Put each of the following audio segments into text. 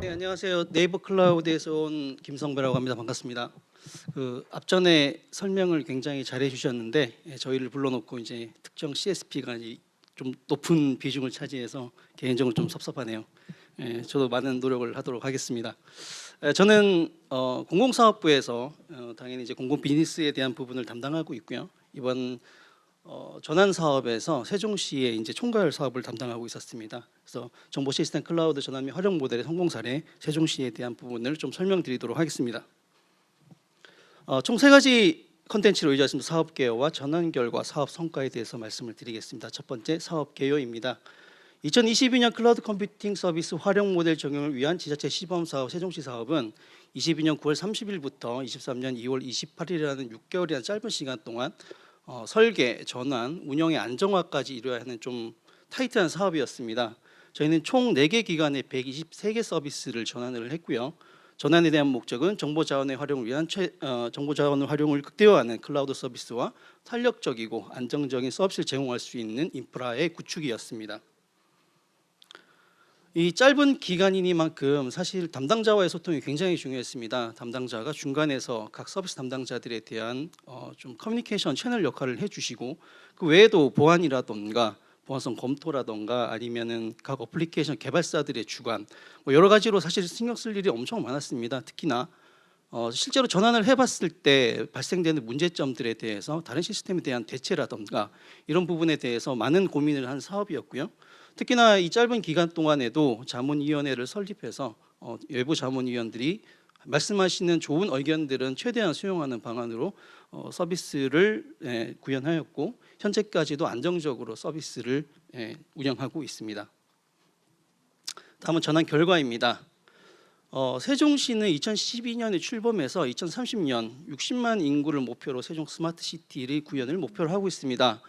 네, 안녕하세요. 네이버 클라우드에서 온 김성배라고 합니다. 반갑습니다. 앞전에 설명을 굉장히 잘해 주셨는데 저희를 불러놓고 이제 특정 CSP가 좀 높은 비중을 차지해서 개인적으로 좀 섭섭하네요. 저도 많은 노력을 하도록 하겠습니다. 저는 공공사업부에서 당연히 이제 공공 비즈니스에 대한 부분을 담당하고 있고요. 이번 전환 사업에서 세종시의 이제 총괄 사업을 담당하고 있었습니다. 그래서 정보 시스템 클라우드 전환 및 활용 모델의 성공 사례 세종시에 대한 부분을 좀 설명드리도록 하겠습니다. 총 세 가지 컨텐츠로 이루어진 사업 개요와 전환 결과 사업 성과에 대해서 말씀을 드리겠습니다. 첫 번째 사업 개요입니다. 2022년 클라우드 컴퓨팅 서비스 활용 모델 적용을 위한 지자체 시범 사업 세종시 사업은 22년 9월 30일부터 23년 2월 28일이라는 6개월이라는 짧은 시간 동안 설계, 전환, 운영의 안정화까지 이루어야 하는 좀 타이트한 사업이었습니다. 저희는 총 4개 기관에 123개 서비스를 전환을 했고요. 전환에 대한 목적은 정보자원의 활용을 위한 정보자원의 활용을 극대화하는 클라우드 서비스와 탄력적이고 안정적인 서비스를 제공할 수 있는 인프라의 구축이었습니다. 이 짧은 기간이니만큼 사실 담당자와의 소통이 굉장히 중요했습니다. 담당자가 중간에서 각 서비스 담당자들에 대한 좀 커뮤니케이션 채널 역할을 해주시고 그 외에도 보안이라던가 보안성 검토라던가 아니면은 각 어플리케이션 개발사들의 주관 뭐 여러 가지로 사실 신경 쓸 일이 엄청 많았습니다. 특히나 실제로 전환을 해봤을 때 발생되는 문제점들에 대해서 다른 시스템에 대한 대체라던가 이런 부분에 대해서 많은 고민을 한 사업이었고요. 특히나 이 짧은 기간 동안에도 자문위원회를 설립해서 외부 자문위원들이 말씀하시는 좋은 의견들은 최대한 수용하는 방안으로 서비스를 구현하였고 현재까지도 안정적으로 서비스를 운영하고 있습니다. 다음은 전환 결과입니다. 세종시는 2012년에 출범해서 2030년 60만 인구를 목표로 세종 스마트시티를 구현을 목표로 하고 있습니다.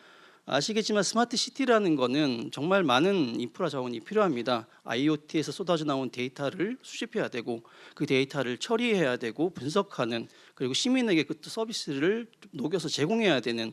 아시겠지만 스마트시티라는 거는 정말 많은 인프라 자원이 필요합니다. IoT에서 쏟아져 나온 데이터를 수집해야 되고 그 데이터를 처리해야 되고 분석하는 그리고 시민에게 그 서비스를 녹여서 제공해야 되는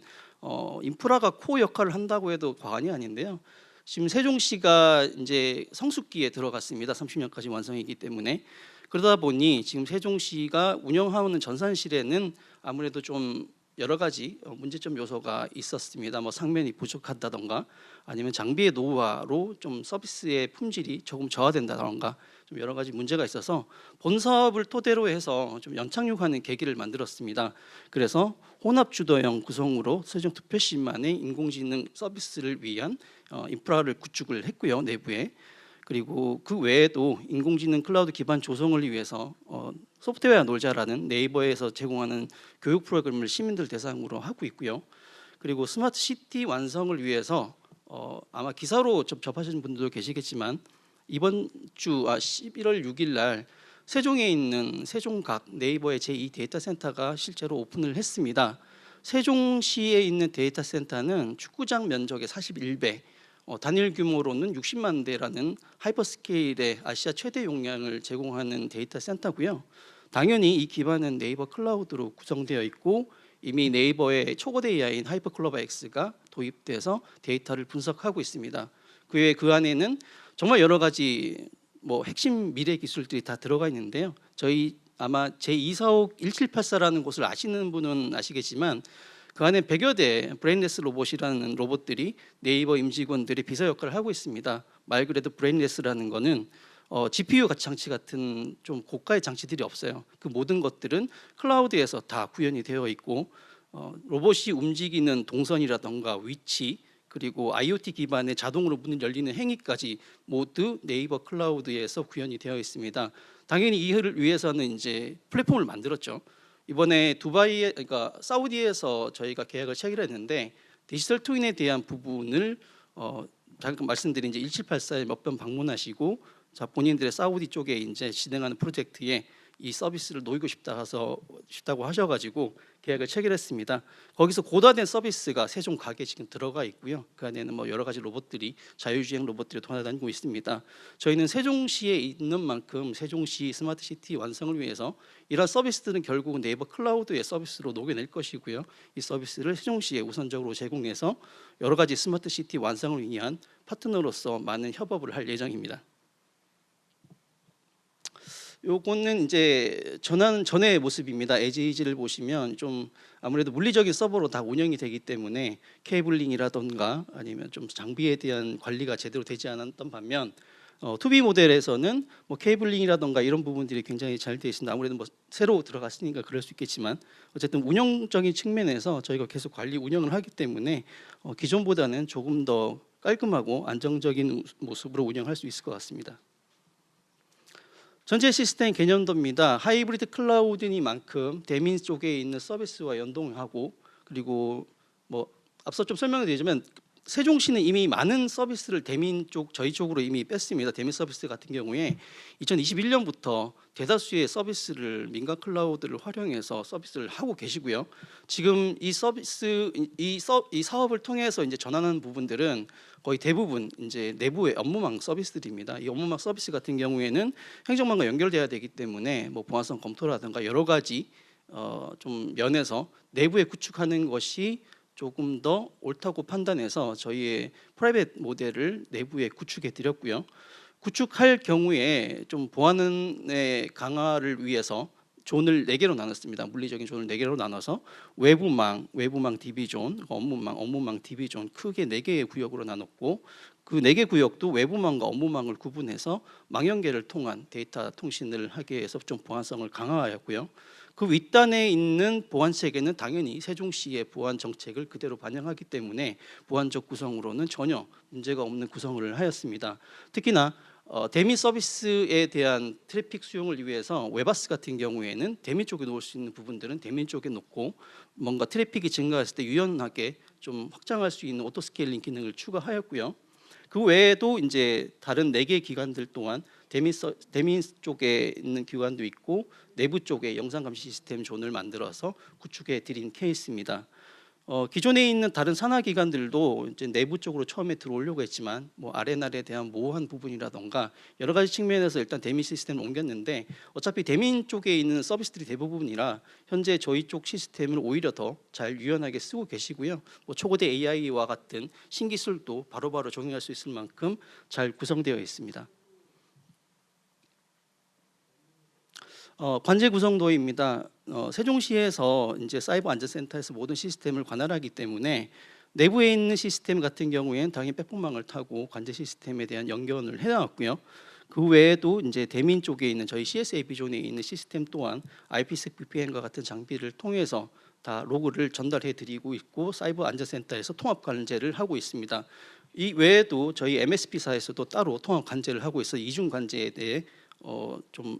인프라가 코어 역할을 한다고 해도 과언이 아닌데요. 지금 세종시가 이제 성숙기에 들어갔습니다. 30년까지 완성이기 때문에 그러다 보니 지금 세종시가 운영하는 전산실에는 아무래도 좀 여러 가지 문제점 요소가 있었습니다. 뭐 상면이 부족하다던가 아니면 장비의 노후화로 좀 서비스의 품질이 조금 저하된다던가 좀 여러 가지 문제가 있어서 본 사업을 토대로 해서 좀 연착륙하는 계기를 만들었습니다. 그래서 혼합 주도형 구성으로 세종특별시만의 인공지능 서비스를 위한 인프라를 구축을 했고요. 내부에. 그리고 그 외에도 인공지능 클라우드 기반 조성을 위해서 소프트웨어 놀자라는 네이버에서 제공하는 교육 프로그램을 시민들 대상으로 하고 있고요. 그리고 스마트 시티 완성을 위해서 아마 기사로 접하시는 분들도 계시겠지만 이번 주 11월 6일 날 세종에 있는 세종각 네이버의 제2 데이터 센터가 실제로 오픈을 했습니다. 세종시에 있는 데이터 센터는 축구장 면적의 41배, 단일 규모로는 60만 대라는 하이퍼스케일의 아시아 최대 용량을 제공하는 데이터 센터고요. 당연히 이 기반은 네이버 클라우드로 구성되어 있고 이미 네이버의 초거대 AI인 하이퍼클로버 X가 도입돼서 데이터를 분석하고 있습니다. 그 안에는 정말 여러 가지 뭐 핵심 미래 기술들이 다 들어가 있는데요. 저희 아마 제2사옥 1784라는 곳을 아시는 분은 아시겠지만 그 안에 100여 대 브레인레스 로봇이라는 로봇들이 네이버 임직원들이 비서 역할을 하고 있습니다. 말 그대로 브레인레스라는 거는 GPU 장치 같은 좀 고가의 장치들이 없어요. 그 모든 것들은 클라우드에서 다 구현이 되어 있고 로봇이 움직이는 동선이라던가 위치 그리고 IoT 기반의 자동으로 문을 열리는 행위까지 모두 네이버 클라우드에서 구현이 되어 있습니다. 당연히 이를 위해서는 이제 플랫폼을 만들었죠. 이번에 두바이에 그러니까 사우디에서 저희가 계약을 체결했는데 디지털 트윈에 대한 부분을 잠깐 말씀드린 이제 1784에 몇 번 방문하시고 자 본인들의 사우디 쪽에 이제 진행하는 프로젝트에 이 서비스를 놓이고 싶다고 하셔가지고 계약을 체결했습니다. 거기서 고도화된 서비스가 세종 가게에 지금 들어가 있고요. 그 안에는 뭐 여러 가지 로봇들이 자율주행 로봇들이 돌아다니고 있습니다. 저희는 세종시에 있는 만큼 세종시 스마트시티 완성을 위해서 이러한 서비스들은 결국은 네이버 클라우드의 서비스로 녹여낼 것이고요. 이 서비스를 세종시에 우선적으로 제공해서 여러 가지 스마트시티 완성을 위한 파트너로서 많은 협업을 할 예정입니다. 요거는 이제 전환 전의 모습입니다. 에지이지를 보시면 좀 아무래도 물리적인 서버로 다 운영이 되기 때문에 케이블링이라던가 아니면 좀 장비에 대한 관리가 제대로 되지 않았던 반면 투비 모델에서는 뭐 케이블링이라던가 이런 부분들이 굉장히 잘 되어 있습니다. 아무래도 뭐 새로 들어갔으니까 그럴 수 있겠지만 어쨌든 운영적인 측면에서 저희가 계속 관리 운영을 하기 때문에 기존보다는 조금 더 깔끔하고 안정적인 모습으로 운영할 수 있을 것 같습니다. 전체 시스템 개념도입니다. 하이브리드 클라우드니만큼 대민 쪽에 있는 서비스와 연동하고 그리고 뭐 앞서 좀 설명을 드리자면 세종시는 이미 많은 서비스를 대민 쪽 저희 쪽으로 이미 뺐습니다. 대민 서비스 같은 경우에 2021년부터 대다수의 서비스를 민간 클라우드를 활용해서 서비스를 하고 계시고요. 지금 이 서비스 이 사업을 통해서 이제 전환하는 부분들은 거의 대부분 이제 내부의 업무망 서비스들입니다. 이 업무망 서비스 같은 경우에는 행정망과 연결돼야 되기 때문에 뭐 보안성 검토라든가 여러 가지 좀 면에서 내부에 구축하는 것이 조금 더 옳다고 판단해서 저희의 프라이빗 모델을 내부에 구축해 드렸고요. 구축할 경우에 좀 보안의 강화를 위해서 존을 4개로 나눴습니다. 물리적인 존을 4개로 나눠서 외부망 DB존, 업무망 DB존 크게 4개의 구역으로 나눴고 그 4개 구역도 외부망과 업무망을 구분해서 망연계를 통한 데이터 통신을 하기 위해서 좀 보안성을 강화하였고요. 그 윗단에 있는 보안 체계는 당연히 세종시의 보안 정책을 그대로 반영하기 때문에 보안적 구성으로는 전혀 문제가 없는 구성을 하였습니다. 특히나 대미 서비스에 대한 트래픽 수용을 위해서 웨바스 같은 경우에는 대미 쪽에 놓을 수 있는 부분들은 대미 쪽에 놓고 뭔가 트래픽이 증가했을 때 유연하게 좀 확장할 수 있는 오토 스케일링 기능을 추가하였고요. 그 외에도 이제 다른 4개 기관들 또한 대미 쪽에 있는 기관도 있고 내부 쪽에 영상 감시 시스템 존을 만들어서 구축해 드린 케이스입니다. 기존에 있는 다른 산하 기관들도 이제 내부 쪽으로 처음에 들어오려고 했지만 뭐 아레날에 대한 모호한 부분이라던가 여러 가지 측면에서 일단 대민 시스템을 옮겼는데 어차피 대민 쪽에 있는 서비스들이 대부분이라 현재 저희 쪽 시스템을 오히려 더 잘 유연하게 쓰고 계시고요. 뭐 초거대 AI와 같은 신기술도 바로바로 적용할 수 있을 만큼 잘 구성되어 있습니다. 관제 구성도입니다. 세종시에서 이제 사이버 안전센터에서 모든 시스템을 관할하기 때문에 내부에 있는 시스템 같은 경우에는 당연히 백분망을 타고 관제 시스템에 대한 연결을 해놨고요. 그 외에도 이제 대민 쪽에 있는 저희 CSA 비존에 있는 시스템 또한 IPsec VPN과 같은 장비를 통해서 다 로그를 전달해 드리고 있고 사이버 안전센터에서 통합 관제를 하고 있습니다. 이 외에도 저희 MSP사에서도 따로 통합 관제를 하고 있어 이중 관제에 대해 좀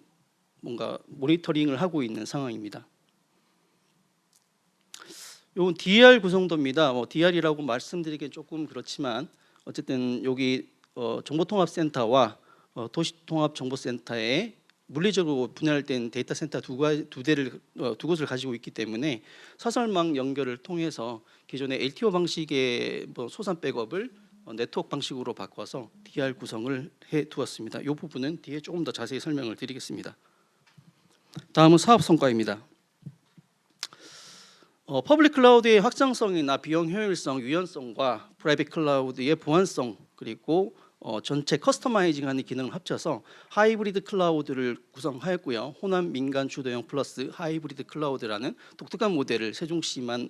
뭔가 모니터링을 하고 있는 상황입니다. 이건 DR 구성도입니다. DR이라고 말씀드리기 조금 그렇지만 어쨌든 여기 정보통합센터와 도시통합정보센터에 물리적으로 분할된 데이터 센터 두 곳을 가지고 있기 때문에 사설망 연결을 통해서 기존의 LTO 방식의 소산 백업을 네트워크 방식으로 바꿔서 DR 구성을 해 두었습니다. 이 부분은 뒤에 조금 더 자세히 설명을 드리겠습니다. 다음은 사업 성과입니다. 퍼블릭 클라우드의 확장성이나 비용 효율성, 유연성과 프라이빗 클라우드의 보안성 그리고 전체 커스터마이징하는 기능을 합쳐서 하이브리드 클라우드를 구성하였고요. 호남 민간 주도형 플러스 하이브리드 클라우드라는 독특한 모델을 세종시만을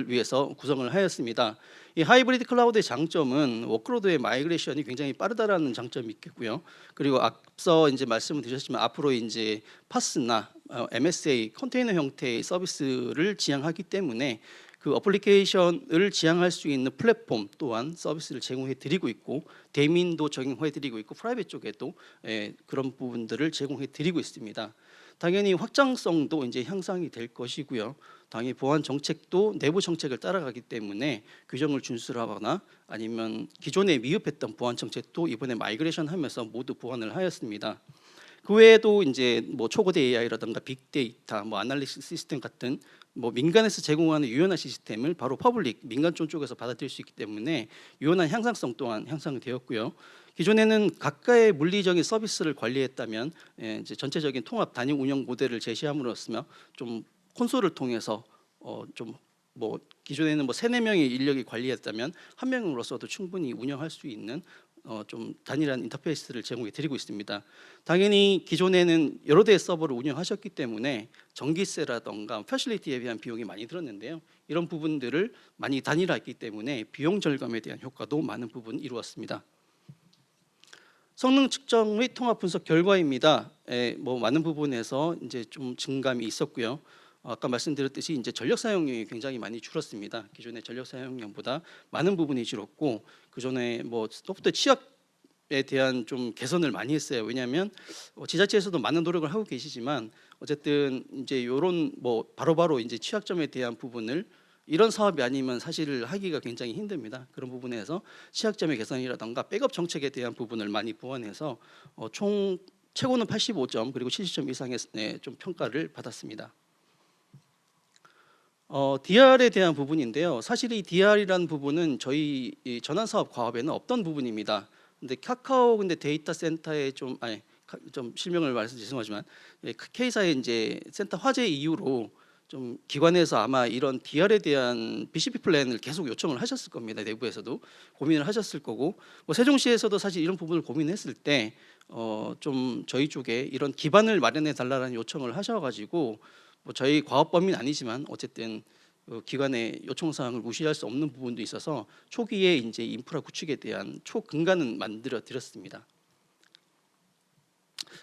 위해서 구성을 하였습니다. 이 하이브리드 클라우드의 장점은 워크로드의 마이그레이션이 굉장히 빠르다라는 장점이 있겠고요. 그리고 앞서 이제 말씀을 드렸지만 앞으로 이제 파스나 MSA 컨테이너 형태의 서비스를 지향하기 때문에 그 어플리케이션을 지향할 수 있는 플랫폼 또한 서비스를 제공해 드리고 있고 대민도 적용해 드리고 있고 프라이빗 쪽에도 그런 부분들을 제공해 드리고 있습니다. 당연히 확장성도 이제 향상이 될 것이고요. 당연히 보안 정책도 내부 정책을 따라가기 때문에 규정을 준수하거나 아니면 기존에 미흡했던 보안 정책도 이번에 마이그레이션 하면서 모두 보완을 하였습니다. 그 외에도 이제 뭐 초거대 AI라든가 빅데이터, 뭐 아날리시스 시스템 같은 뭐 민간에서 제공하는 유연한 시스템을 바로 퍼블릭 민간 쪽에서 받아들일 수 있기 때문에 유연한 향상성 또한 향상이 되었고요. 기존에는 각가의 물리적인 서비스를 관리했다면 이제 전체적인 통합 단위 운영 모델을 제시함으로써 좀 콘솔을 통해서 좀 뭐 기존에는 뭐 3-4명의 인력이 관리했다면 한 명으로서도 충분히 운영할 수 있는 좀 단일한 인터페이스를 제공해 드리고 있습니다. 당연히 기존에는 여러 대의 서버를 운영하셨기 때문에 전기세라던가 패실리티에 대한 비용이 많이 들었는데요. 이런 부분들을 많이 단일화했기 때문에 비용 절감에 대한 효과도 많은 부분 이루었습니다. 성능 측정 및 통합 분석 결과입니다. 뭐 많은 부분에서 이제 좀 증감이 있었고요. 아까 말씀드렸듯이 이제 전력 사용량이 굉장히 많이 줄었습니다. 기존의 전력 사용량보다 많은 부분이 줄었고, 그전에 뭐 소프트웨어 취약에 대한 좀 개선을 많이 했어요. 왜냐하면 지자체에서도 많은 노력을 하고 계시지만 어쨌든 이제 이런 뭐 바로바로 이제 취약점에 대한 부분을 이런 사업이 아니면 사실 하기가 굉장히 힘듭니다. 그런 부분에서 취약점의 개선이라던가 백업 정책에 대한 부분을 많이 보완해서 총 최고는 85점 그리고 70점 이상의 좀 평가를 받았습니다. DR에 대한 부분인데요. 사실 이 DR이라는 부분은 저희 이 전환 사업 과업에는 없던 부분입니다. 근데 카카오 데이터 센터에 좀 실명을 말해서 죄송하지만 K사의 이제 센터 화재 이후로 좀 기관에서 아마 이런 DR에 대한 BCP 플랜을 계속 요청을 하셨을 겁니다. 내부에서도 고민을 하셨을 거고, 뭐 세종시에서도 사실 이런 부분을 고민했을 때 좀 저희 쪽에 이런 기반을 마련해 달라는 요청을 하셔가지고 뭐 저희 과업 범위는 아니지만 어쨌든 기관의 요청 사항을 무시할 수 없는 부분도 있어서 초기에 이제 인프라 구축에 대한 초근간은 만들어 드렸습니다.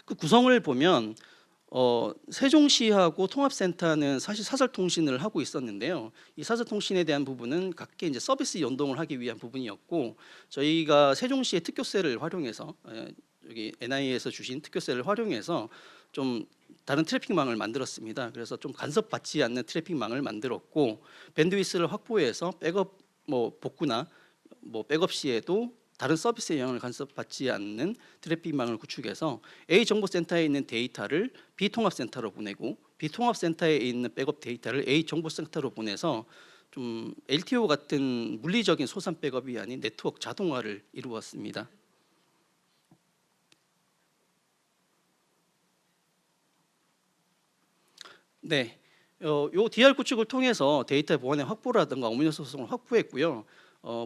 그 구성을 보면 세종시하고 통합센터는 사실 사설통신을 하고 있었는데요. 이 사설통신에 대한 부분은 각계 이제 서비스 연동을 하기 위한 부분이었고, 저희가 세종시의 특교세를 활용해서 여기 NI에서 주신 특교세를 활용해서 좀 다른 트래픽망을 만들었습니다. 그래서 좀 간섭받지 않는 트래픽망을 만들었고, 밴드위스를 확보해서 백업 뭐 복구나 뭐 백업 시에도 다른 서비스의 영향을 간섭받지 않는 트래픽망을 구축해서 A 정보센터에 있는 데이터를 B 통합센터로 보내고 B 통합센터에 있는 백업 데이터를 A 정보센터로 보내서 좀 LTO 같은 물리적인 소산 백업이 아닌 네트워크 자동화를 이루었습니다. 네, 요 DR 구축을 통해서 데이터 보안의 확보라든가 업무 요소성을 확보했고요.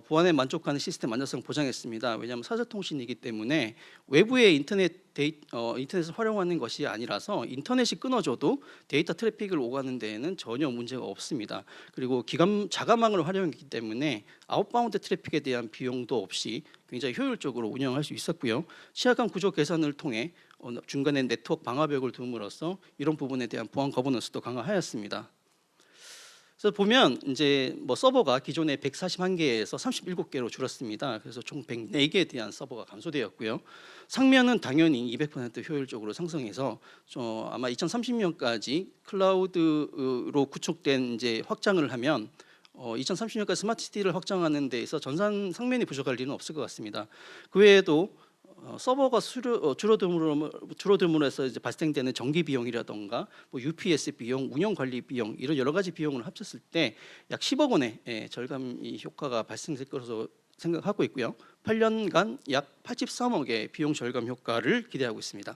보안에 만족하는 시스템 안전성 보장했습니다. 왜냐하면 사설통신이기 때문에 외부의 인터넷을 활용하는 것이 아니라서 인터넷이 끊어져도 데이터 트래픽을 오가는 데에는 전혀 문제가 없습니다. 그리고 자가망을 활용했기 때문에 아웃바운드 트래픽에 대한 비용도 없이 굉장히 효율적으로 운영할 수 있었고요. 취약한 구조 개선을 통해 중간에 네트워크 방화벽을 둠으로써 이런 부분에 대한 보안 거버넌스도 강화하였습니다. 그래서 보면 이제 뭐 서버가 기존의 141개에서 37개로 줄었습니다. 그래서 총 104개에 대한 서버가 감소되었고요. 상면은 당연히 200% 효율적으로 상승해서 아마 2030년까지 클라우드로 구축된 이제 확장을 하면 2030년까지 스마트 시티를 확장하는 데에서 전산 상면이 부족할 일은 없을 것 같습니다. 그 외에도 서버가 줄어듦으로 해서 이제 발생되는 전기 비용이라던가 뭐 UPS 비용, 운영 관리 비용 이런 여러 가지 비용을 합쳤을 때 약 10억 원의 절감 효과가 발생될 것으로 생각하고 있고요. 8년간 약 83억의 비용 절감 효과를 기대하고 있습니다.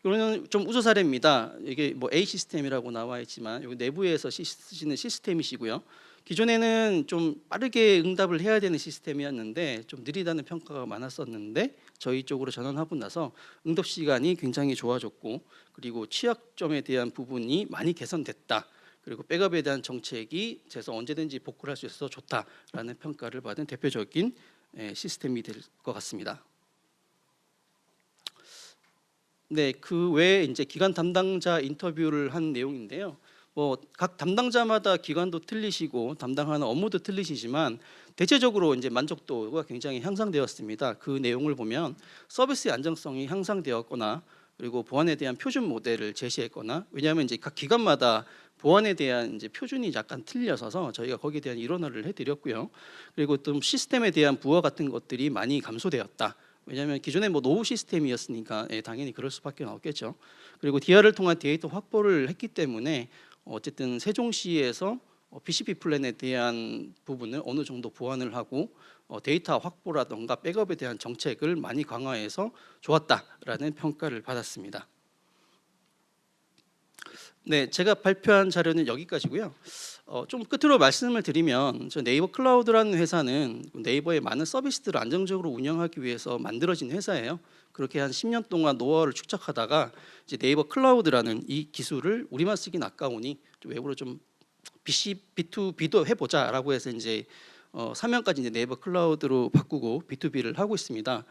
이거는 좀 우수 사례입니다. 이게 뭐 A 시스템이라고 나와 있지만 여기 내부에서 쓰시는 시스템이시고요. 기존에는 좀 빠르게 응답을 해야 되는 시스템이었는데 좀 느리다는 평가가 많았었는데 저희 쪽으로 전환하고 나서 응답 시간이 굉장히 좋아졌고, 그리고 취약점에 대한 부분이 많이 개선됐다. 그리고 백업에 대한 정책이 돼서 언제든지 복구를 할 수 있어서 좋다라는 평가를 받은 대표적인 시스템이 될 것 같습니다. 네, 그 외에 이제 기관 담당자 인터뷰를 한 내용인데요. 뭐 각 담당자마다 기관도 틀리시고 담당하는 업무도 틀리시지만 대체적으로 이제 만족도가 굉장히 향상되었습니다. 그 내용을 보면 서비스의 안정성이 향상되었거나, 그리고 보안에 대한 표준 모델을 제시했거나, 왜냐하면 이제 각 기관마다 보안에 대한 이제 표준이 약간 틀려서 저희가 거기에 대한 일원화를 해드렸고요. 그리고 또 시스템에 대한 부하 같은 것들이 많이 감소되었다. 왜냐하면 기존에 뭐 노후 시스템이었으니까 당연히 그럴 수밖에 없겠죠. 그리고 DR을 통한 데이터 확보를 했기 때문에 어쨌든 세종시에서 BCP 플랜에 대한 부분을 어느 정도 보완을 하고 데이터 확보라던가 백업에 대한 정책을 많이 강화해서 좋았다라는 평가를 받았습니다. 네, 제가 발표한 자료는 여기까지고요. 좀 끝으로 말씀을 드리면 저 네이버 클라우드라는 회사는 네이버의 많은 서비스들을 안정적으로 운영하기 위해서 만들어진 회사예요. 그렇게 한 10년 동안 노하우를 축적하다가 이제 네이버 클라우드라는 이 기술을 우리만 쓰긴 아까우니 좀 외부로 좀 B2B도 해보자라고 해서 이제 사명까지 이제 네이버 클라우드로 바꾸고 B2B를 하고 있습니다.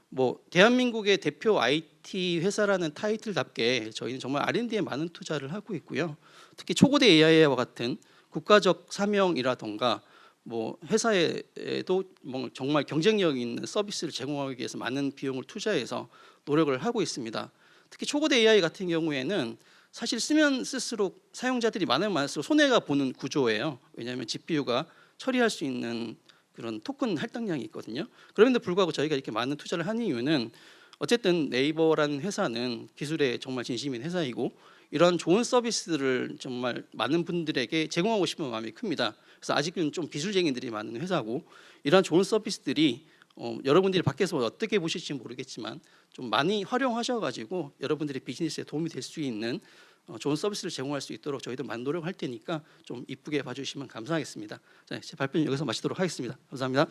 뭐 대한민국의 대표 IT 회사라는 타이틀답게 저희는 정말 R&D에 많은 투자를 하고 있고요. 특히 초고대 AI와 같은 국가적 사명이라던가 뭐 회사에도 뭐 정말 경쟁력 있는 서비스를 제공하기 위해서 많은 비용을 투자해서 노력을 하고 있습니다. 특히 초고대 AI 같은 경우에는 사실 쓰면 쓸수록 사용자들이 많으면 많을수록 손해가 보는 구조예요. 왜냐하면 GPU가 처리할 수 있는 그런 토큰 할당량이 있거든요. 그럼에도 불구하고 저희가 이렇게 많은 투자를 하는 이유는 어쨌든 네이버라는 회사는 기술에 정말 진심인 회사이고 이런 좋은 서비스들을 정말 많은 분들에게 제공하고 싶은 마음이 큽니다. 그래서 아직은 좀 기술쟁이들이 많은 회사고 이런 좋은 서비스들이 여러분들이 밖에서 어떻게 보실지 모르겠지만 좀 많이 활용하셔가지고 여러분들의 비즈니스에 도움이 될 수 있는 좋은 서비스를 제공할 수 있도록 저희도 많은 노력할 테니까 좀 이쁘게 봐주시면 감사하겠습니다. 자, 제 발표는 여기서 마치도록 하겠습니다. 감사합니다.